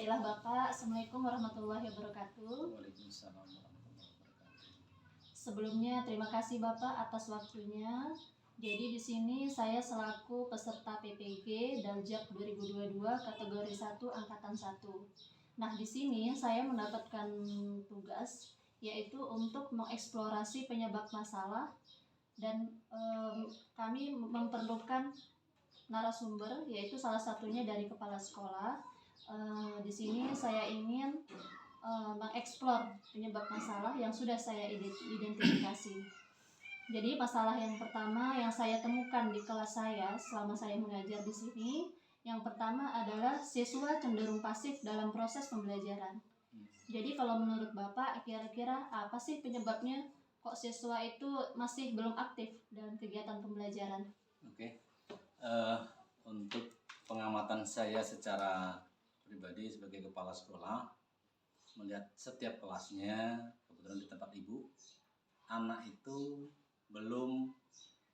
Bismillah Bapak. Assalamualaikum warahmatullahi wabarakatuh. Waalaikumsalam warahmatullahi wabarakatuh. Sebelumnya terima kasih Bapak atas waktunya. Jadi di sini saya selaku peserta PPG Daljak 2022 kategori 1 angkatan 1. Nah, di sini saya mendapatkan tugas yaitu untuk mengeksplorasi penyebab masalah dan kami memerlukan narasumber yaitu salah satunya dari kepala sekolah. Di sini saya ingin mengeksplor penyebab masalah yang sudah saya identifikasi. Jadi masalah yang pertama yang saya temukan di kelas saya selama saya mengajar di sini, yang pertama adalah siswa cenderung pasif dalam proses pembelajaran. Jadi kalau menurut Bapak kira-kira apa sih penyebabnya kok siswa itu masih belum aktif dalam kegiatan pembelajaran? Oke. Untuk pengamatan saya secara pribadi sebagai kepala sekolah, melihat setiap kelasnya, kebetulan di tempat ibu, anak itu belum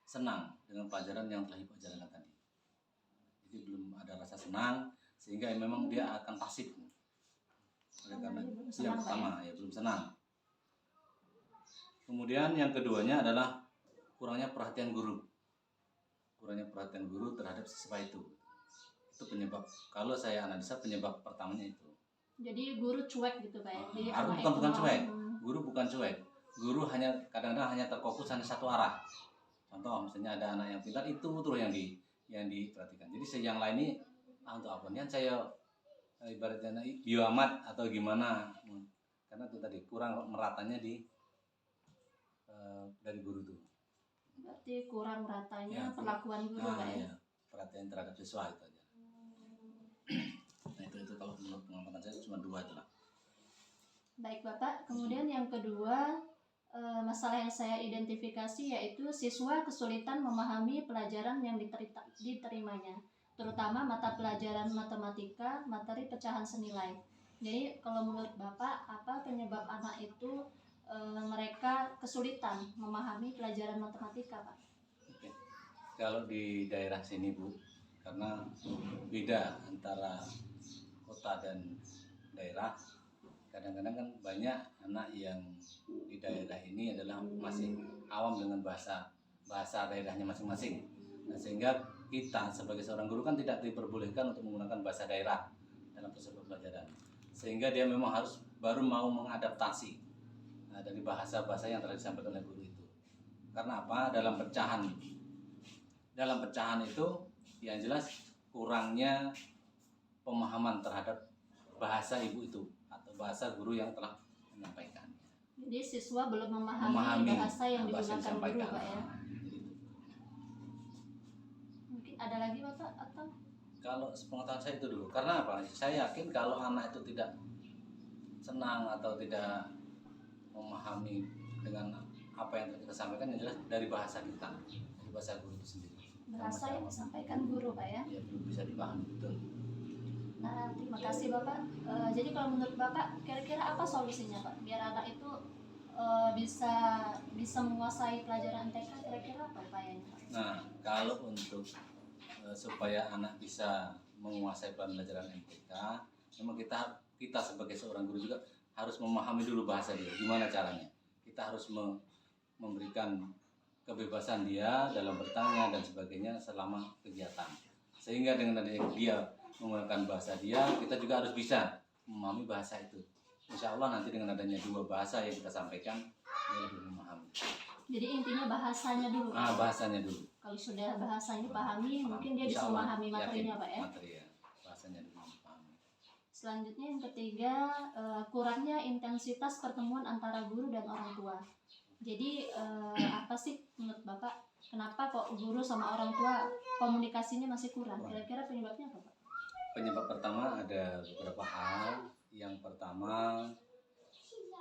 senang dengan pelajaran yang telah ibu ajarkan tadi. Jadi belum ada rasa senang, sehingga memang dia akan pasif. Oleh karena itu yang pertama ya belum senang. Kemudian yang keduanya adalah kurangnya perhatian guru. Kurangnya perhatian guru terhadap siswa itu. Itu penyebab. Kalau saya analisa penyebab pertamanya itu. Jadi guru cuek gitu Pak ya? Jadi bukan cuek. Guru bukan cuek. Guru hanya kadang-kadang hanya terfokus hanya satu arah. Contoh misalnya ada anak yang pintar itu terus yang diperhatikan. Jadi yang lain ini untuk apa? Ini saya ibaratnya bioamat atau gimana? Karena itu tadi kurang meratanya dari guru itu. Berarti kurang meratanya perlakuan guru Pak ya? Perhatian terhadap siswa itu aja. Nah itu kalau menurut pengamatan saya cuma dua itu lah. Baik Bapak, kemudian yang kedua masalah yang saya identifikasi yaitu siswa kesulitan memahami pelajaran yang diterimanya, terutama mata pelajaran matematika, materi pecahan senilai. Jadi kalau menurut Bapak apa penyebab anak itu mereka kesulitan memahami pelajaran matematika Pak? Oke. Kalau di daerah sini Bu, karena beda antara kota dan daerah, kadang-kadang kan banyak anak yang di daerah ini adalah masih awam dengan bahasa daerahnya masing-masing. Nah, sehingga kita sebagai seorang guru kan tidak diperbolehkan untuk menggunakan bahasa daerah dalam proses pembelajaran. Sehingga dia memang harus baru mau mengadaptasi dari bahasa-bahasa yang telah disampaikan oleh guru itu. Karena apa? Dalam pecahan itu yang jelas kurangnya pemahaman terhadap bahasa ibu itu atau bahasa guru yang telah menyampaikan. Jadi siswa belum memahami bahasa yang digunakan guru Pak ya? Mungkin ada lagi Bapak atau? Kalau sepengetahuan saya itu dulu. Karena apa? Saya yakin kalau anak itu tidak senang atau tidak memahami dengan apa yang kita sampaikan, yang jelas dari bahasa kita, dari bahasa guru itu sendiri. Bahasa yang disampaikan guru Pak ya? Ya belum bisa dipahami betul. Nah, terima kasih Bapak. Jadi kalau menurut Bapak, kira-kira apa solusinya Pak? Biar anak itu bisa menguasai pelajaran TK, kira-kira apa upayanya Pak? Nah, kalau untuk supaya anak bisa menguasai pelajaran MTK, memang kita sebagai seorang guru juga harus memahami dulu bahasa dia. Gimana caranya? Kita harus memberikan kebebasan dia dalam bertanya dan sebagainya selama kegiatan. Sehingga dengan adanya dia menggunakan bahasa dia, kita juga harus bisa memahami bahasa itu. Insya Allah nanti dengan adanya dua bahasa yang kita sampaikan, dia lebih memahami. Jadi intinya bahasanya dulu. Bahasanya dulu. Kalau sudah bahasanya dipahami, mungkin dia bisa memahami materinya Pak ya? Materi ya, bahasanya dulu dipahami. Selanjutnya yang ketiga, kurangnya intensitas pertemuan antara guru dan orang tua. Jadi apa sih menurut Bapak, kenapa kok guru sama orang tua komunikasinya masih kurang? Kira-kira penyebabnya apa Pak? Penyebab pertama ada beberapa hal. Yang pertama,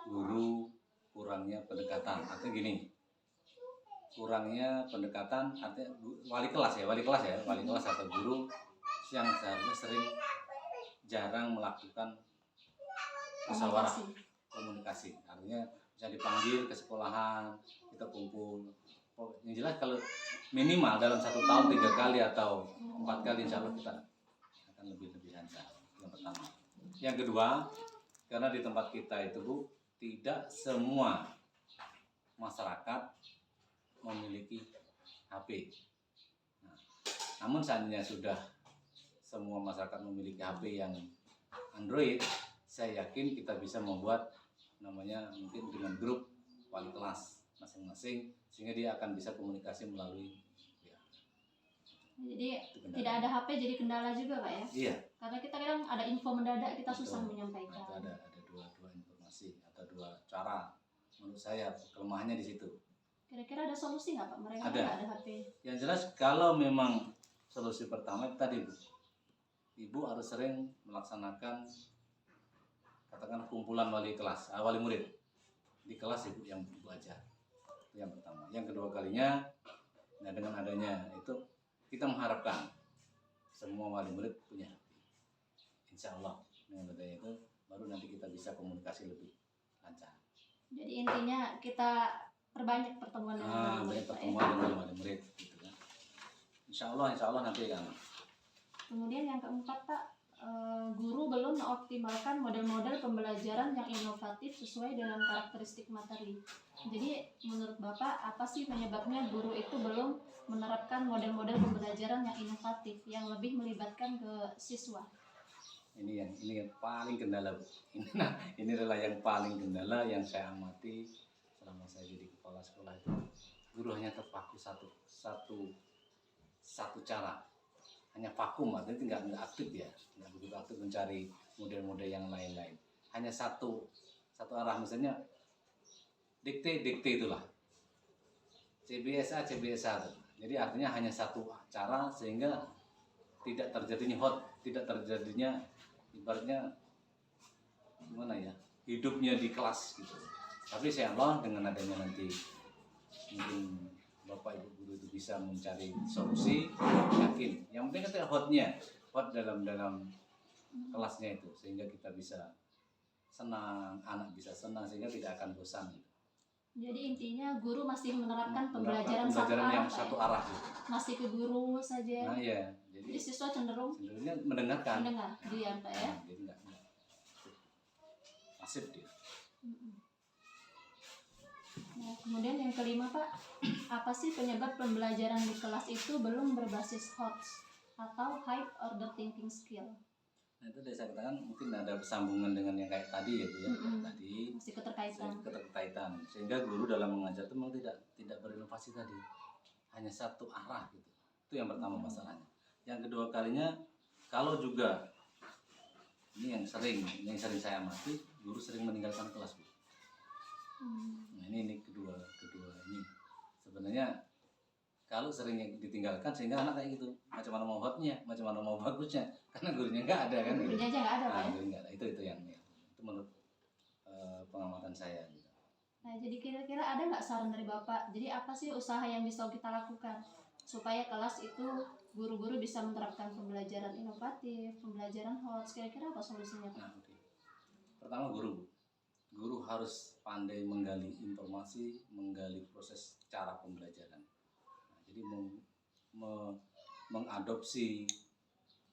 guru kurangnya pendekatan. Artinya gini, kurangnya pendekatan artinya wali kelas atau guru yang seharusnya jarang melakukan musyawarah komunikasi. Artinya bisa dipanggil ke sekolahan, kita kumpul. Yang jelas kalau minimal dalam 1 tahun 3 kali atau 4 kali, insya Allah kita akan lebih lancar. Yang pertama. Yang kedua, karena di tempat kita itu Bu, tidak semua masyarakat memiliki HP. Nah, namun seandainya sudah semua masyarakat memiliki HP yang Android, saya yakin kita bisa membuat namanya mungkin dengan grup wali kelas masing-masing, sehingga dia akan bisa komunikasi melalui ya. Jadi tidak ada HP jadi kendala juga Pak ya? Iya. Karena kita kadang ada info mendadak kita susah Betul. menyampaikan. Itu ada dua informasi atau dua cara. Menurut saya kelemahannya di situ. Kira-kira ada solusi nggak Pak? Mereka Ada. nggak ada HP. Yang jelas kalau memang solusi pertama itu tadi Bu, Ibu harus sering melaksanakan katakan kumpulan wali kelas, wali murid di kelas Ibu yang Ibu ajar. Itu yang pertama. Yang kedua kalinya, nah dengan adanya itu kita mengharapkan semua wali murid punya HP. Insya Allah dengan adanya itu baru nanti kita bisa komunikasi lebih lancar. Jadi intinya kita perbanyak pertemuan dengan wali murid, banyak Pak, ya. pertemuan dengan wali murid gitu kan. Insya Allah nanti kan. Kemudian yang keempat Pak, guru belum mengoptimalkan model-model pembelajaran yang inovatif sesuai dengan karakteristik materi. Jadi menurut Bapak apa sih penyebabnya guru itu belum menerapkan model-model pembelajaran yang inovatif yang lebih melibatkan ke siswa? Ini yang paling kendala Bu. Ini adalah yang paling kendala yang saya amati selama saya jadi kepala sekolah itu. Guru hanya terpaku satu cara. Hanya vakum, artinya nggak aktif ya, nggak begitu aktif mencari model-model yang lain-lain. Hanya satu arah, misalnya dikte itulah CBSA. Jadi artinya hanya satu cara sehingga tidak terjadinya tidak terjadinya ibaratnya gimana ya, hidupnya di kelas gitu. Tapi insya Allah dengan adanya nanti mungkin Bapak Ibu guru itu bisa mencari solusi, yakin. Yang penting itu hot dalam kelasnya itu, sehingga kita bisa senang, anak bisa senang, sehingga tidak akan bosan. Jadi intinya guru masih menerapkan pembelajaran yang Pak, satu ya? arah gitu. Masih ke guru saja. Nah ya, jadi siswa cenderungnya mendengar diam Pak ya. Jadi enggak pasif dia. Nah, kemudian yang kelima Pak, apa sih penyebab pembelajaran di kelas itu belum berbasis HOTS atau High Order Thinking Skill? Nah itu saya katakan mungkin ada kesambungan dengan yang kayak tadi ya Bu ya. Tadi masih keterkaitan. Sehingga guru dalam mengajar itu memang tidak berinovasi tadi. Hanya satu arah gitu. Itu yang pertama masalahnya. Yang kedua kalinya kalau juga ini yang sering saya amati, guru sering meninggalkan kelas Bu. Nah ini kedua ini sebenarnya kalau sering ditinggalkan sehingga anak kayak gitu, macam mana mau hotnya, macam mana mau bagusnya, karena gurunya nggak ada kan. Gurunya aja nggak ada Pak. Nggak ada. Itu yang itu menurut pengamatan saya. Gitu. Nah jadi kira-kira ada nggak saran dari Bapak? Jadi apa sih usaha yang bisa kita lakukan supaya kelas itu guru-guru bisa menerapkan pembelajaran inovatif, pembelajaran HOTS? Kira-kira apa solusinya Pak? Nah, okay. Pertama guru harus pandai menggali informasi, menggali proses cara pembelajaran. Nah, jadi mengadopsi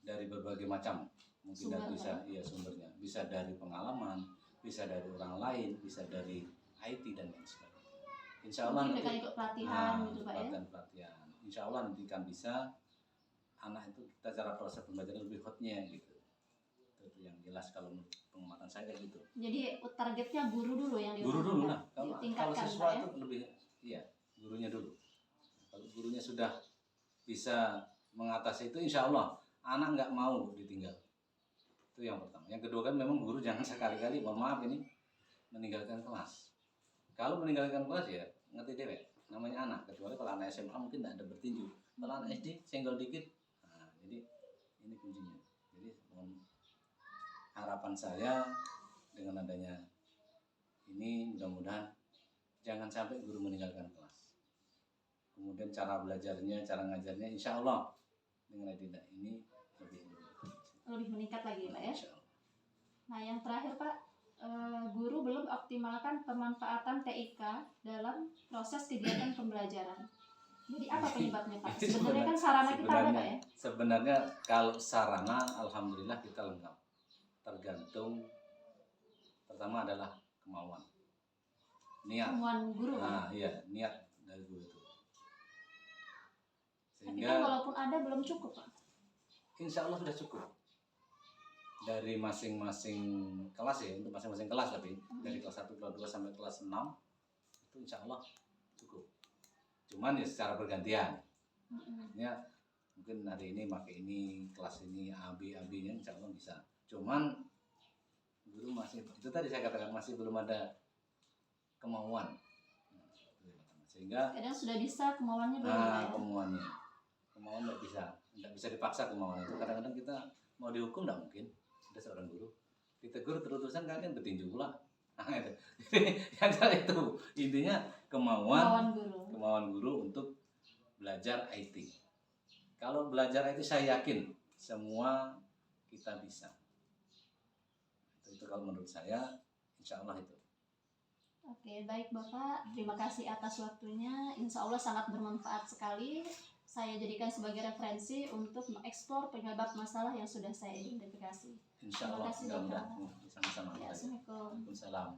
dari berbagai macam, mungkin sumbernya, bisa dari pengalaman, bisa dari orang lain, bisa dari IT dan lain sebagainya. Insya Allah nanti ikut pelatihan gitu Pak ya. Pelatihan. Insya Allah nanti kan bisa anak itu kita cara proses pembelajaran lebih hotnya gitu. Itu yang jelas kalau pengamatan saya kayak gitu. Jadi targetnya guru dulu yang kalau siswa itu lebih gurunya dulu. Kalau gurunya sudah bisa mengatasi itu, insya Allah anak nggak mau ditinggal. Itu yang pertama. Yang kedua kan memang guru jangan sekali-kali, mohon maaf ini, meninggalkan kelas. Kalau meninggalkan kelas ya ngerti deh, namanya anak. Kecuali kalau anak SMA mungkin tidak ada bertinju. Kalau anak SD senggol dikit. Nah, jadi ini kuncinya. Jadi harapan saya dengan adanya ini mudah-mudahan jangan sampai guru meninggalkan kelas. Kemudian cara belajarnya, cara ngajarnya insya Allah dengan adanya ini lebih meningkat lagi Pak ya. Nah yang terakhir Pak, guru belum optimalkan pemanfaatan TIK dalam proses kegiatan pembelajaran. Jadi apa penyebabnya Pak? Sebenarnya kan sarana kita ada Pak ya? Sebenarnya kalau sarana alhamdulillah kita lengkap. tergantung, pertama adalah kemauan, niat. Kemauan guru. Nah, iya, niat dari guru itu. Tapi Sehingga kan walaupun ada belum cukup, Pak. insya Allah sudah cukup. Dari masing-masing kelas ya, untuk masing-masing kelas, tapi dari kelas 1, kelas 2 sampai kelas 6 itu insya Allah cukup. Cuman ya secara bergantian. Ya, mungkin hari ini pakai ini, kelas ini AB-nya insya Allah bisa. Cuman guru masih, itu tadi saya katakan masih belum ada kemauan. Sehingga Kadang sudah bisa, kemauannya belum ada ya. kemauan nggak bisa dipaksa kemauan itu. Kadang-kadang kita mau dihukum nggak mungkin. Ada seorang guru ditegur terus-terusan kalian bertinju pula. Nah, itu. Yang itu intinya kemauan guru untuk belajar IT. Kalau belajar IT saya yakin semua kita bisa. Itu kalau menurut saya, insya Allah itu. Oke, baik Bapak. Terima kasih atas waktunya. Insya Allah sangat bermanfaat sekali. Saya jadikan sebagai referensi untuk mengeksplor penyebab masalah yang sudah saya identifikasi. Insya Terima Allah, kasih, mudah-mudahan Bapak. sama-sama. Ya, Assalamualaikum. Waalaikumsalam.